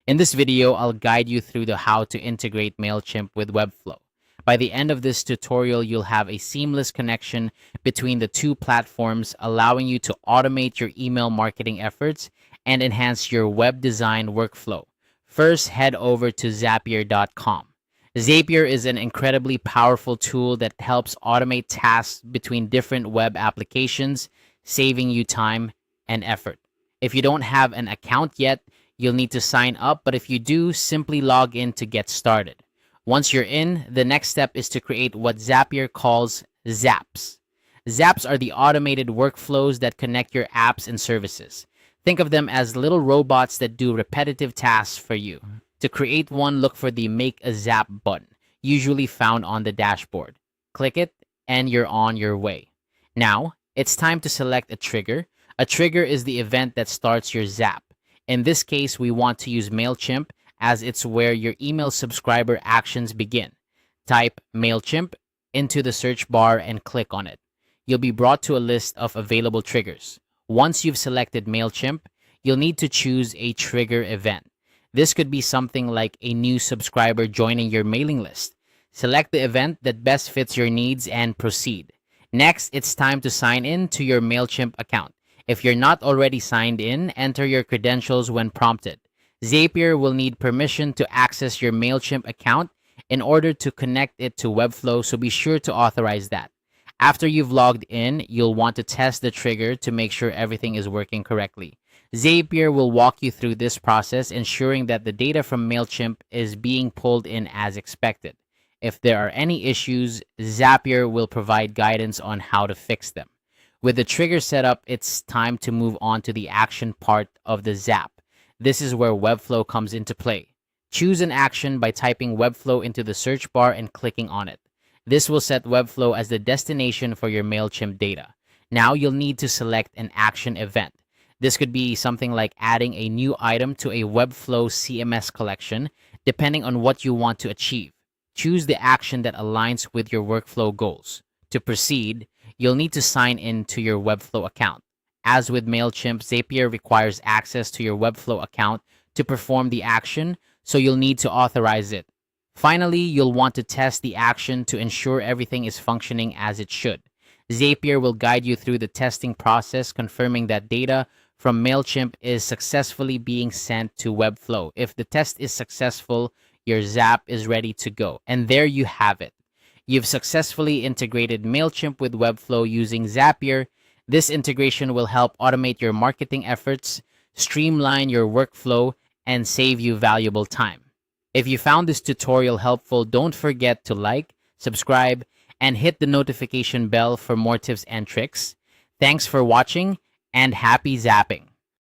In this video, I'll guide you through the how to integrate Mailchimp with Webflow. By the end of this tutorial, you'll have a seamless connection between the two platforms, allowing you to automate your email marketing efforts and enhance your web design workflow. First, head over to Zapier.com. Zapier is an incredibly powerful tool that helps automate tasks between different web applications, saving you time and effort. If you don't have an account yet, you'll need to sign up, but if you do, simply log in to get started. Once you're in, the next step is to create what Zapier calls Zaps. Zaps are the automated workflows that connect your apps and services. Think of them as little robots that do repetitive tasks for you. To create one, look for the Make a Zap button, usually found on the dashboard. Click it, and you're on your way. Now, it's time to select a trigger. A trigger is the event that starts your Zap. In this case, we want to use Mailchimp as it's where your email subscriber actions begin. Type Mailchimp into the search bar and click on it. You'll be brought to a list of available triggers. Once you've selected Mailchimp, you'll need to choose a trigger event. This could be something like a new subscriber joining your mailing list. Select the event that best fits your needs and proceed. Next, it's time to sign in to your Mailchimp account. If you're not already signed in, enter your credentials when prompted. Zapier will need permission to access your Mailchimp account in order to connect it to Webflow, so be sure to authorize that. After you've logged in, you'll want to test the trigger to make sure everything is working correctly. Zapier will walk you through this process, ensuring that the data from Mailchimp is being pulled in as expected. If there are any issues, Zapier will provide guidance on how to fix them. With the trigger set up, it's time to move on to the action part of the Zap. This is where Webflow comes into play. Choose an action by typing Webflow into the search bar and clicking on it. This will set Webflow as the destination for your Mailchimp data. Now you'll need to select an action event. This could be something like adding a new item to a Webflow CMS collection, depending on what you want to achieve. Choose the action that aligns with your workflow goals. To proceed, you'll need to sign in to your Webflow account. As with Mailchimp, Zapier requires access to your Webflow account to perform the action, so you'll need to authorize it. Finally, you'll want to test the action to ensure everything is functioning as it should. Zapier will guide you through the testing process, confirming that data from Mailchimp is successfully being sent to Webflow. If the test is successful, your Zap is ready to go. And there you have it. You've successfully integrated Mailchimp with Webflow using Zapier. This integration will help automate your marketing efforts, streamline your workflow, and save you valuable time. If you found this tutorial helpful, don't forget to like, subscribe, and hit the notification bell for more tips and tricks. Thanks for watching, and happy zapping!